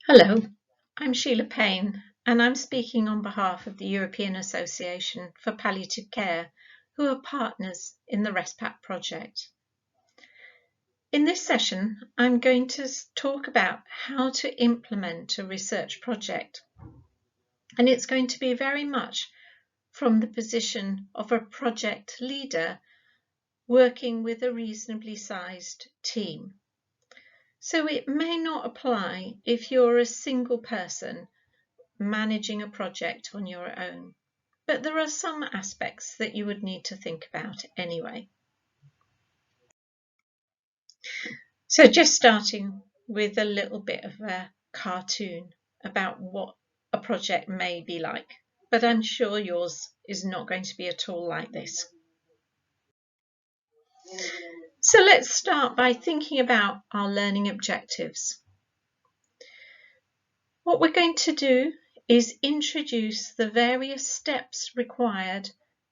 Hello, I'm Sheila Payne and I'm speaking on behalf of the European Association for Palliative Care, who are partners in the RESPACC project. In this session, I'm going to talk about how to implement a research project, and it's going to be very much from the position of a project leader working with a reasonably sized team. So it may not apply if you're a single person managing a project on your own, but there are some aspects that you would need to think about anyway. So just starting with a little bit of a cartoon about what a project may be like, but I'm sure yours is not going to be at all like this. So let's start by thinking about our learning objectives. What we're going to do is introduce the various steps required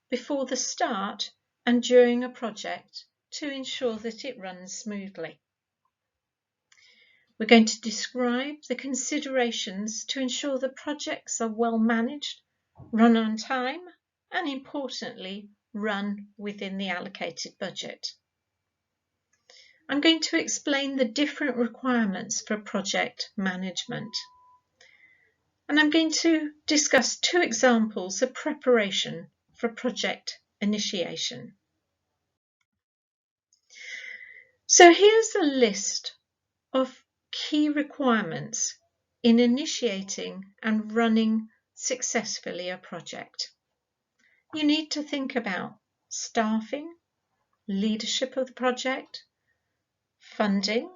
before the start and during a project to ensure that it runs smoothly. We're going to describe the considerations to ensure the projects are well managed, run on time, and importantly, run within the allocated budget. I'm going to explain the different requirements for project management. And I'm going to discuss two examples of preparation for project initiation. So here's a list of key requirements in initiating and running successfully a project. You need to think about staffing, leadership of the project, funding,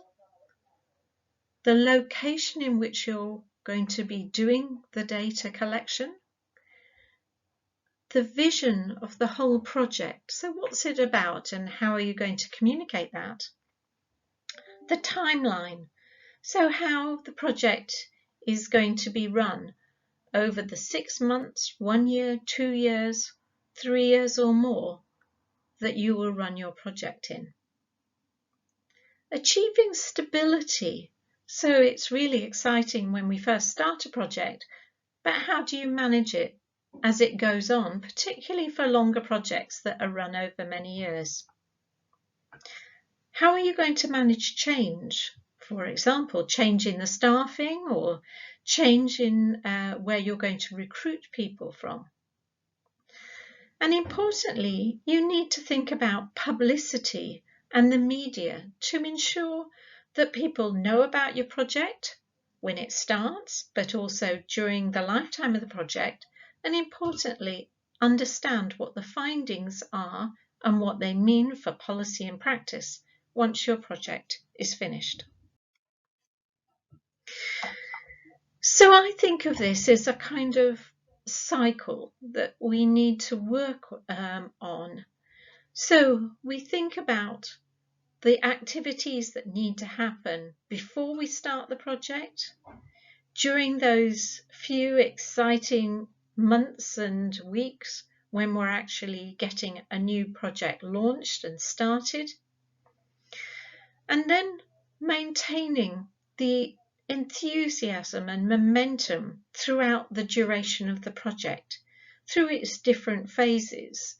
the location in which you're going to be doing the data collection, the vision of the whole project. So what's it about and how are you going to communicate that? The timeline. So how the project is going to be run over the 6 months, 1 year, 2 years, 3 years or more that you will run your project in. Achieving stability. So it's really exciting when we first start a project, but how do you manage it as it goes on, particularly for longer projects that are run over many years? How are you going to manage change? For example, change in the staffing or change in where you're going to recruit people from. And importantly, you need to think about publicity and the media to ensure that people know about your project when it starts, but also during the lifetime of the project, and importantly, understand what the findings are and what they mean for policy and practice once your project is finished. So I think of this as a kind of cycle that we need to work on. So we think about the activities that need to happen before we start the project, during those few exciting months and weeks when we're actually getting a new project launched and started, and then maintaining the enthusiasm and momentum throughout the duration of the project, through its different phases,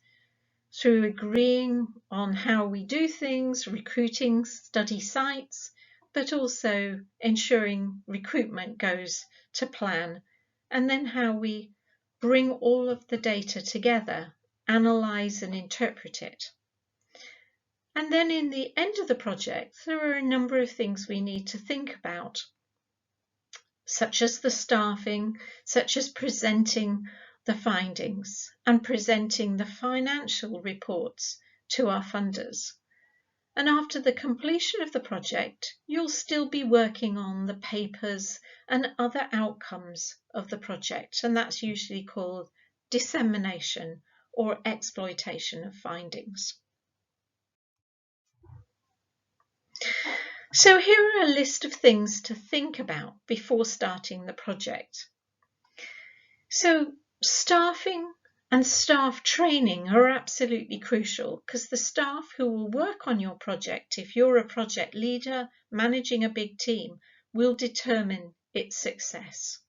through agreeing on how we do things, recruiting study sites, but also ensuring recruitment goes to plan, and then how we bring all of the data together, analyse and interpret it. And then in the end of the project, there are a number of things we need to think about, such as the staffing, such as presenting the findings and presenting the financial reports to our funders. And after the completion of the project, you'll still be working on the papers and other outcomes of the project, and that's usually called dissemination or exploitation of findings. So here are a list of things to think about before starting the project. So staffing and staff training are absolutely crucial, because the staff who will work on your project, if you're a project leader managing a big team, will determine its success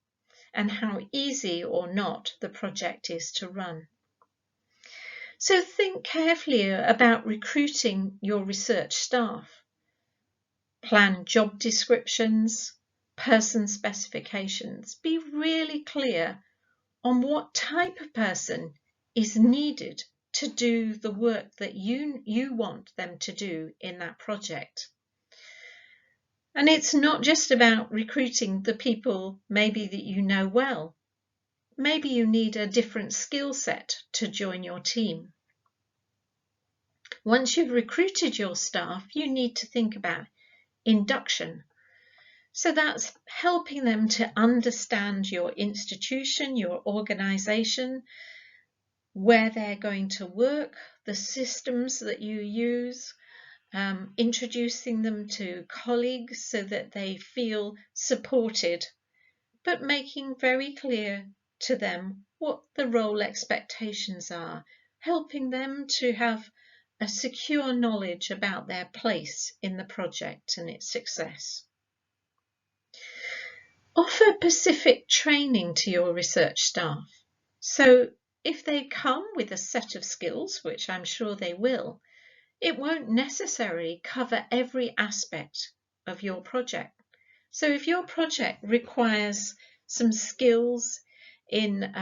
and how easy or not the project is to run. So think carefully about recruiting your research staff. Plan job descriptions, person specifications. Be really clear on what type of person is needed to do the work that you want them to do in that project. And it's not just about recruiting the people maybe that you know well. Maybe you need a different skill set to join your team. Once you've recruited your staff, you need to think about induction. So that's helping them to understand your institution, your organisation, where they're going to work, the systems that you use, introducing them to colleagues so that they feel supported, but making very clear to them what the role expectations are, helping them to have a secure knowledge about their place in the project and its success. Offer specific training to your research staff. So if they come with a set of skills, which I'm sure they will, it won't necessarily cover every aspect of your project. So if your project requires some skills in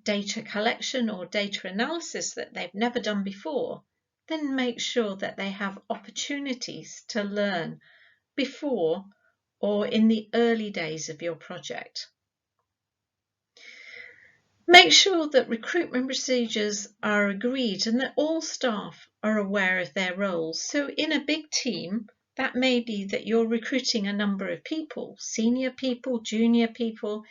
data collection or data analysis that they've never done before, then make sure that they have opportunities to learn before or in the early days of your project. Make sure that recruitment procedures are agreed and that all staff are aware of their roles. So in a big team, that may be that you're recruiting a number of people, senior people, junior people.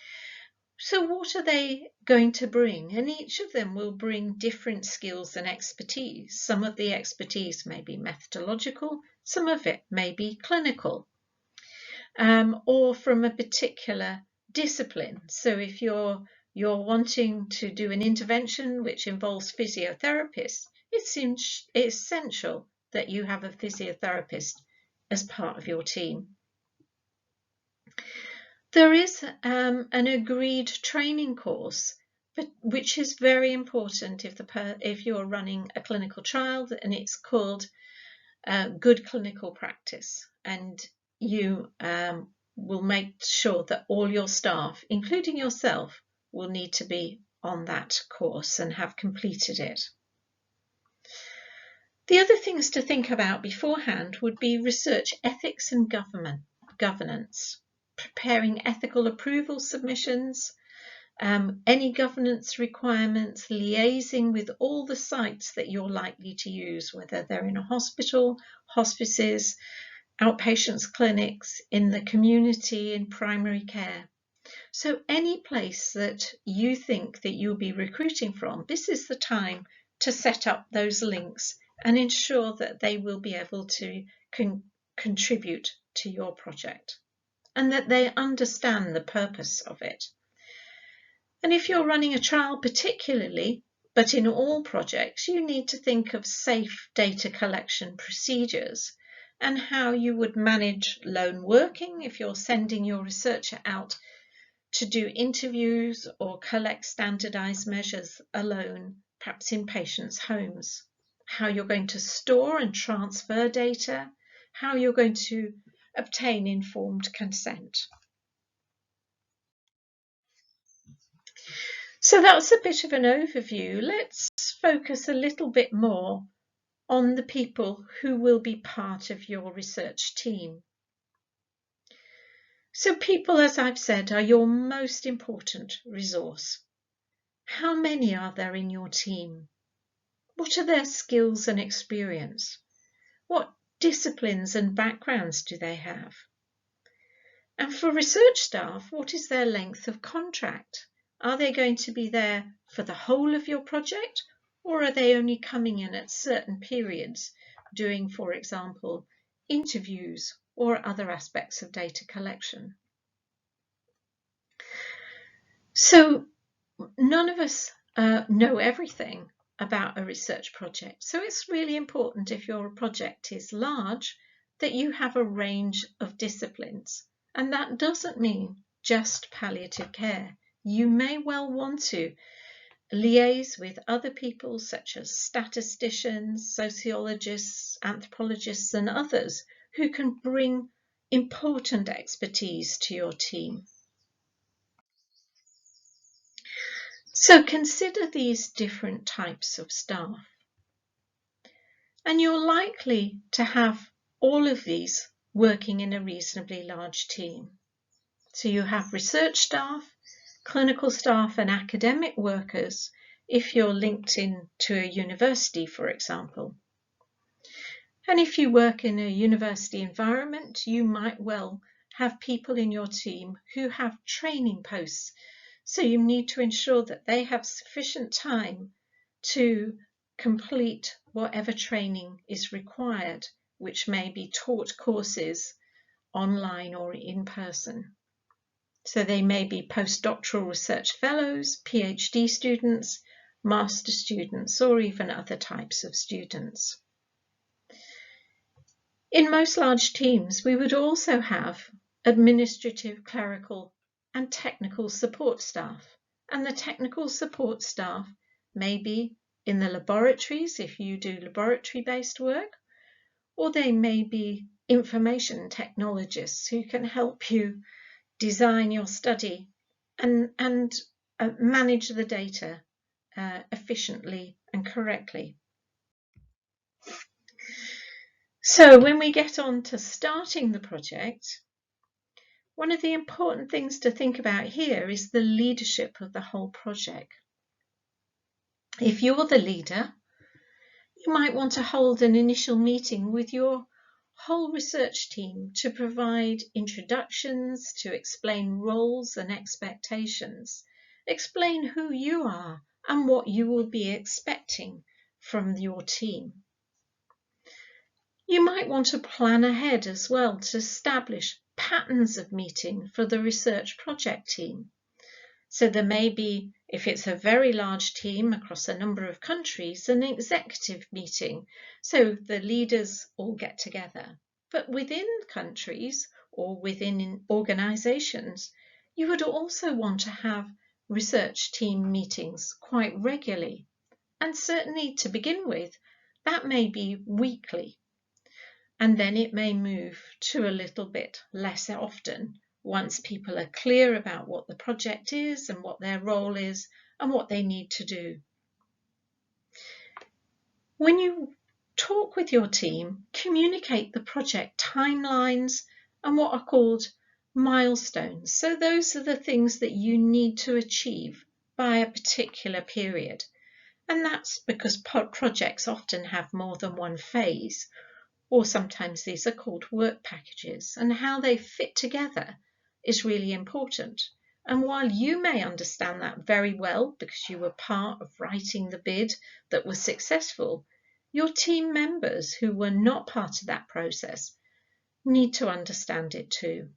So what are they going to bring? And each of them will bring different skills and expertise. Some of the expertise may be methodological, some of it may be clinical, or from a particular discipline. So if you're wanting to do an intervention which involves physiotherapists, it seems essential that you have a physiotherapist as part of your team. There is an agreed training course, which is very important if you're running a clinical trial, and it's called good clinical practice. And you will make sure that all your staff, including yourself, will need to be on that course and have completed it. The other things to think about beforehand would be research ethics and governance, preparing ethical approval submissions, any governance requirements, liaising with all the sites that you're likely to use, whether they're in a hospital, hospices, outpatients clinics, in the community, in primary care. So any place that you think that you'll be recruiting from, this is the time to set up those links and ensure that they will be able to contribute to your project and that they understand the purpose of it. And if you're running a trial particularly, but in all projects, you need to think of safe data collection procedures and how you would manage lone working if you're sending your researcher out to do interviews or collect standardized measures alone, perhaps in patients' homes, how you're going to store and transfer data, how you're going to obtain informed consent. So that's a bit of an overview. Let's focus a little bit more on the people who will be part of your research team. So people, as I've said, are your most important resource. How many are there in your team? What are their skills and experience? What disciplines and backgrounds do they have? And for research staff, what is their length of contract? Are they going to be there for the whole of your project, or are they only coming in at certain periods, doing, for example, interviews or other aspects of data collection? So none of us know everything about a research project. So it's really important, if your project is large, that you have a range of disciplines. And that doesn't mean just palliative care. You may well want to liaise with other people such as statisticians, sociologists, anthropologists and others who can bring important expertise to your team. So consider these different types of staff. And you're likely to have all of these working in a reasonably large team. So you have research staff, clinical staff and academic workers if you're linked in to a university, for example. And if you work in a university environment, you might well have people in your team who have training posts. So you need to ensure that they have sufficient time to complete whatever training is required, which may be taught courses online or in person. So they may be postdoctoral research fellows, PhD students, master students, or even other types of students. In most large teams, we would also have administrative, clerical, and technical support staff. And the technical support staff may be in the laboratories if you do laboratory-based work, or they may be information technologists who can help you design your study and manage the data efficiently and correctly. So when we get on to starting the project, one of the important things to think about here is the leadership of the whole project. If you're the leader, you might want to hold an initial meeting with your whole research team to provide introductions, to explain roles and expectations, explain who you are and what you will be expecting from your team. You might want to plan ahead as well to establish patterns of meeting for the research project team. So there may be, if it's a very large team across a number of countries, an executive meeting. So the leaders all get together. But within countries or within organizations, you would also want to have research team meetings quite regularly. And certainly to begin with, that may be weekly. And then it may move to a little bit less often once people are clear about what the project is and what their role is and what they need to do. When you talk with your team, communicate the project timelines and what are called milestones. So those are the things that you need to achieve by a particular period. And that's because projects often have more than one phase, or sometimes these are called work packages, and how they fit together is really important. And while you may understand that very well because you were part of writing the bid that was successful, your team members who were not part of that process need to understand it too.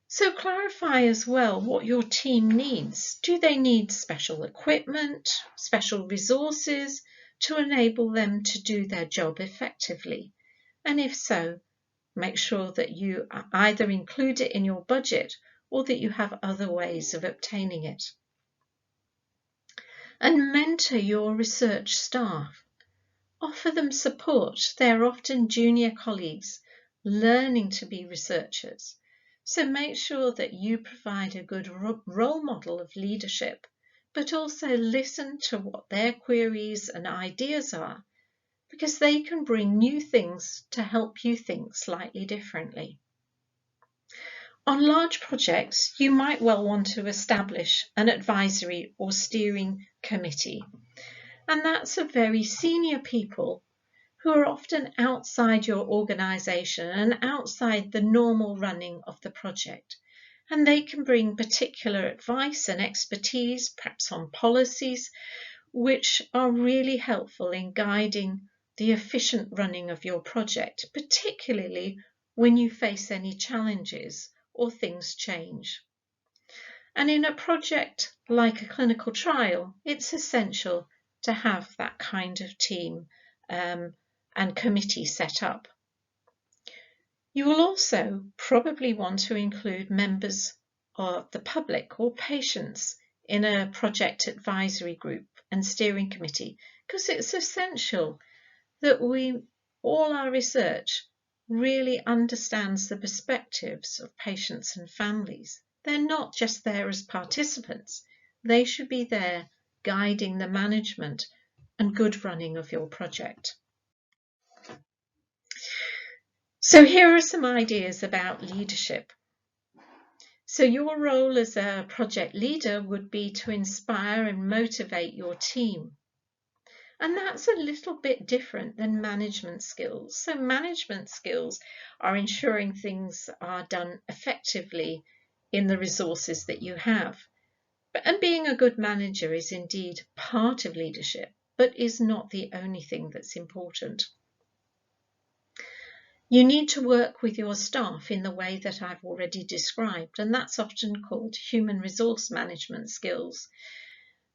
So clarify as well what your team needs. Do they need special equipment, special resources to enable them to do their job effectively? And if so, make sure that you either include it in your budget or that you have other ways of obtaining it. And mentor your research staff. Offer them support. They're often junior colleagues learning to be researchers. So make sure that you provide a good role model of leadership, but also listen to what their queries and ideas are, because they can bring new things to help you think slightly differently. On large projects, you might well want to establish an advisory or steering committee, and that's of very senior people who are often outside your organisation and outside the normal running of the project. And they can bring particular advice and expertise, perhaps on policies, which are really helpful in guiding the efficient running of your project, particularly when you face any challenges or things change. And in a project like a clinical trial, it's essential to have that kind of team and committee set up. You will also probably want to include members of the public or patients in a project advisory group and steering committee, because it's essential that all our research really understands the perspectives of patients and families. They're not just there as participants. They should be there guiding the management and good running of your project. So here are some ideas about leadership. So your role as a project leader would be to inspire and motivate your team. And that's a little bit different than management skills. So management skills are ensuring things are done effectively in the resources that you have. And being a good manager is indeed part of leadership, but is not the only thing that's important. You need to work with your staff in the way that I've already described, and that's often called human resource management skills.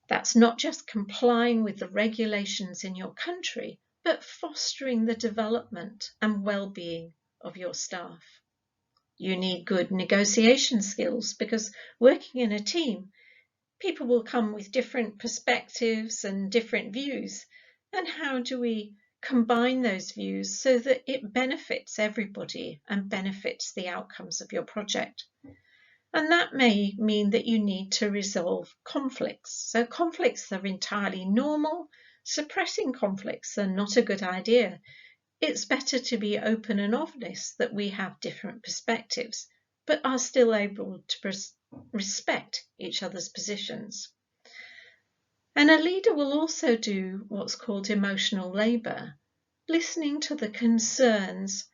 That's not just complying with the regulations in your country, but fostering the development and well-being of your staff. You need good negotiation skills because working in a team, people will come with different perspectives and different views. And how do we combine those views so that it benefits everybody and benefits the outcomes of your project? And that may mean that you need to resolve conflicts. So conflicts are entirely normal. Suppressing conflicts are not a good idea. It's better to be open and honest that we have different perspectives, but are still able to respect each other's positions. And a leader will also do what's called emotional labour, listening to the concerns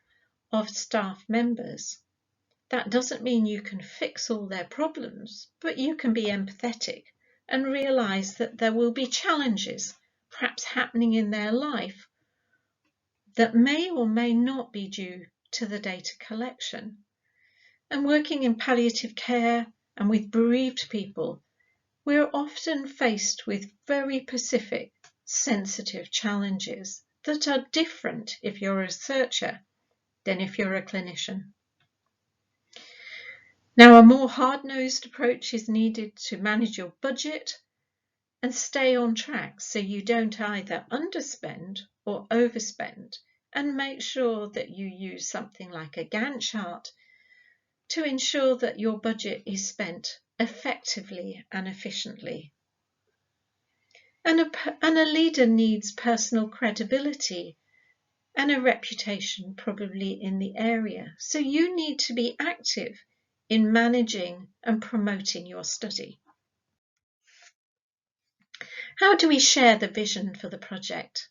of staff members. That doesn't mean you can fix all their problems, but you can be empathetic and realise that there will be challenges perhaps happening in their life that may or may not be due to the data collection. And working in palliative care and with bereaved people, we're often faced with very specific, sensitive challenges that are different if you're a researcher than if you're a clinician. Now, a more hard-nosed approach is needed to manage your budget and stay on track so you don't either underspend or overspend, and make sure that you use something like a Gantt chart to ensure that your budget is spent effectively and efficiently. And a leader needs personal credibility and a reputation probably in the area. So you need to be active in managing and promoting your study. How do we share the vision for the project?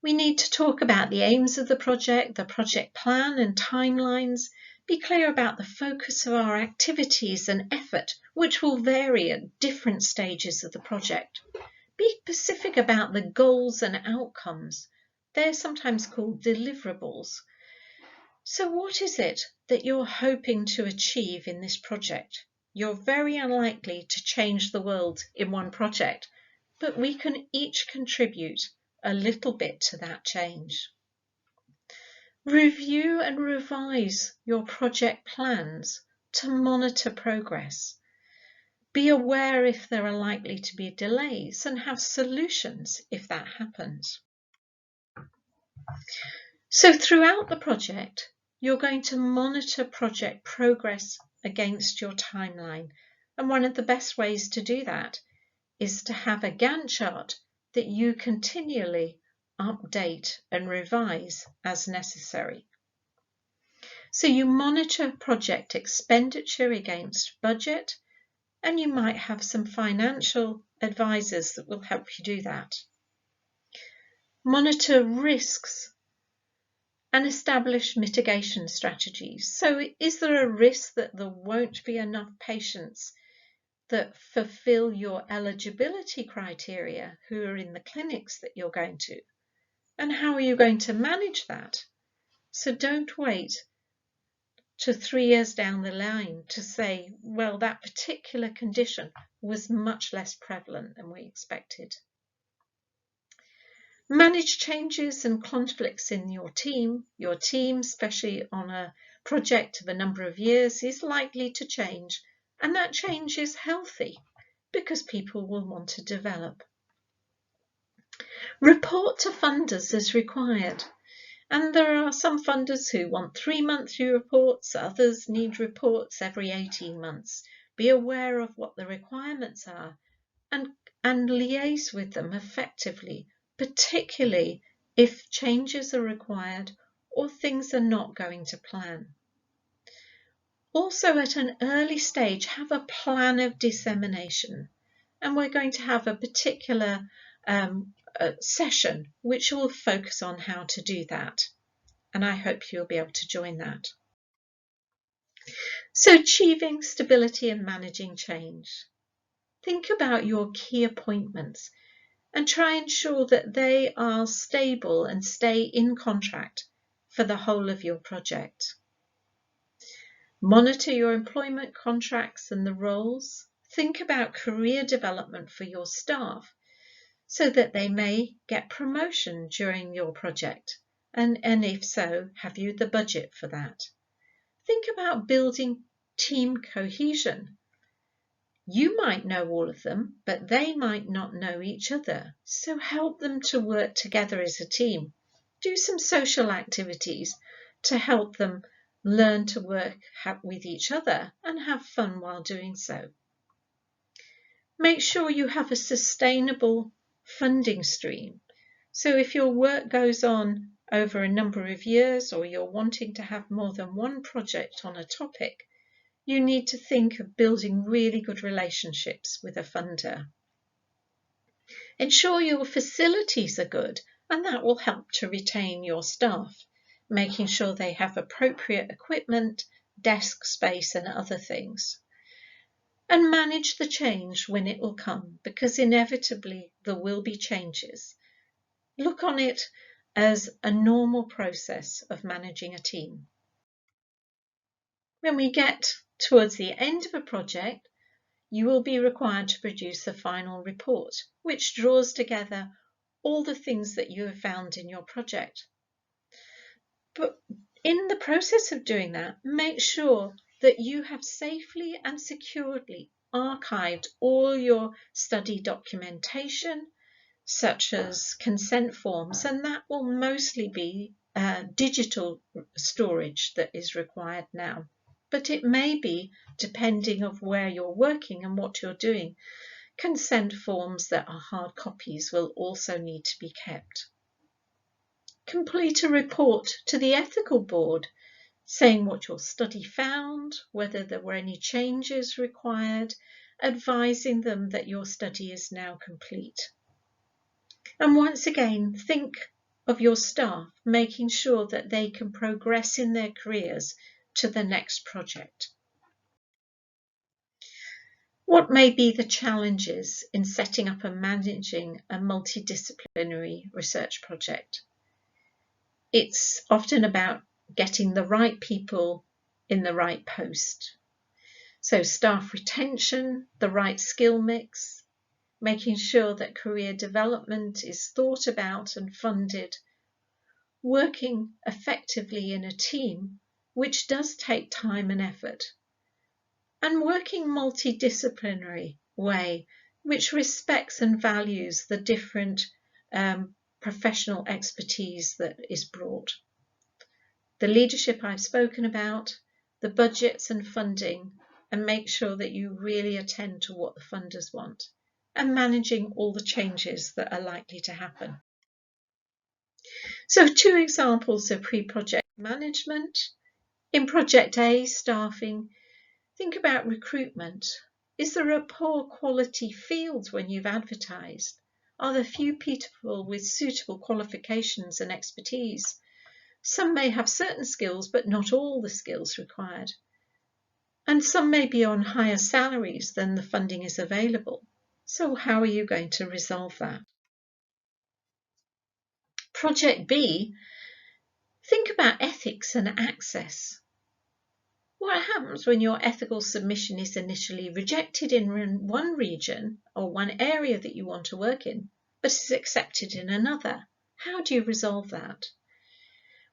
We need to talk about the aims of the project plan and timelines, be clear about the focus of our activities and effort, which will vary at different stages of the project. Be specific about the goals and outcomes. They're sometimes called deliverables. So what is it that you're hoping to achieve in this project? You're very unlikely to change the world in one project, but we can each contribute a little bit to that change. Review and revise your project plans to monitor progress. Be aware if there are likely to be delays and have solutions if that happens. So throughout the project, you're going to monitor project progress against your timeline. And one of the best ways to do that is to have a Gantt chart that you continually update and revise as necessary. So you monitor project expenditure against budget, and you might have some financial advisors that will help you do that. Monitor risks and establish mitigation strategies. So is there a risk that there won't be enough patients that fulfill your eligibility criteria who are in the clinics that you're going to? And how are you going to manage that? So don't wait to 3 years down the line to say, well, that particular condition was much less prevalent than we expected. Manage changes and conflicts in your team, especially on a project of a number of years is likely to change, and that change is healthy because people will want to develop. Report to funders as required. And there are some funders who want 3-monthly reports, others need reports every 18 months. Be aware of what the requirements are and liaise with them effectively, particularly if changes are required or things are not going to plan. Also, at an early stage, have a plan of dissemination. And we're going to have a particular session which will focus on how to do that. And I hope you'll be able to join that. So, achieving stability and managing change. Think about your key appointments and try and ensure that they are stable and stay in contract for the whole of your project. Monitor your employment contracts and the roles. Think about career development for your staff so that they may get promotion during your project. And if so, have you the budget for that? Think about building team cohesion. You might know all of them, but they might not know each other. So help them to work together as a team. Do some social activities to help them learn to work with each other and have fun while doing so. Make sure you have a sustainable funding stream. So if your work goes on over a number of years or you're wanting to have more than one project on a topic, you need to think of building really good relationships with a funder. Ensure your facilities are good, and that will help to retain your staff, making sure they have appropriate equipment, desk space and other things. And manage the change when it will come, because inevitably there will be changes. Look on it as a normal process of managing a team. When we get towards the end of a project, you will be required to produce a final report, which draws together all the things that you have found in your project. But in the process of doing that, make sure that you have safely and securely archived all your study documentation, such as consent forms, and that will mostly be digital storage that is required now. But it may be, depending on where you're working and what you're doing, consent forms that are hard copies will also need to be kept. Complete a report to the ethical board saying what your study found, whether there were any changes required, advising them that your study is now complete. And once again, think of your staff, making sure that they can progress in their careers to the next project. What may be the challenges in setting up and managing a multidisciplinary research project? It's often about getting the right people in the right post. So staff retention, the right skill mix, making sure that career development is thought about and funded, working effectively in a team, which does take time and effort, and working multidisciplinary way, which respects and values the different professional expertise that is brought. The leadership I've spoken about, the budgets and funding, and make sure that you really attend to what the funders want, and managing all the changes that are likely to happen. So 2 examples of pre-project management. In Project A, staffing, think about recruitment. Is there a poor quality field when you've advertised? Are there few people with suitable qualifications and expertise? Some may have certain skills, but not all the skills required. And some may be on higher salaries than the funding is available. So how are you going to resolve that? Project B, think about ethics and access. What happens when your ethical submission is initially rejected in one region or one area that you want to work in, but is accepted in another? How do you resolve that?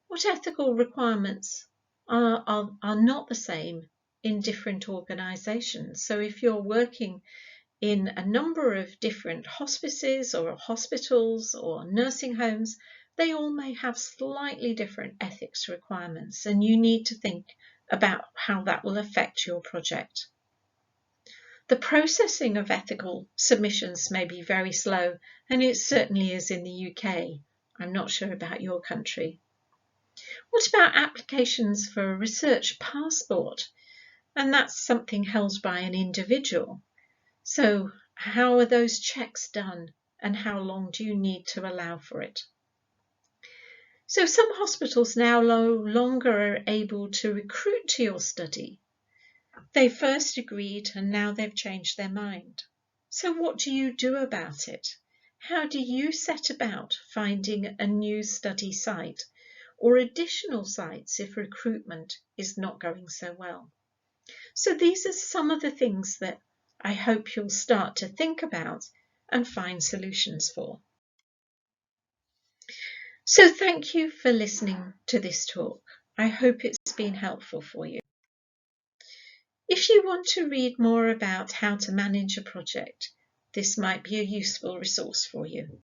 What ethical requirements are not the same in different organisations. So if you're working in a number of different hospices or hospitals or nursing homes, they all may have slightly different ethics requirements, and you need to think about how that will affect your project. The processing of ethical submissions may be very slow, and it certainly is in the UK. I'm not sure about your country. What about applications for a research passport? And that's something held by an individual. So how are those checks done, and how long do you need to allow for it? So some hospitals now no longer are able to recruit to your study. They first agreed and now they've changed their mind. So what do you do about it? How do you set about finding a new study site or additional sites if recruitment is not going so well? So these are some of the things that I hope you'll start to think about and find solutions for. So thank you for listening to this talk. I hope it's been helpful for you. If you want to read more about how to manage a project, this might be a useful resource for you.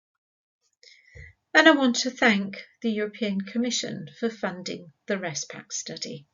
And I want to thank the European Commission for funding the RESPACC study.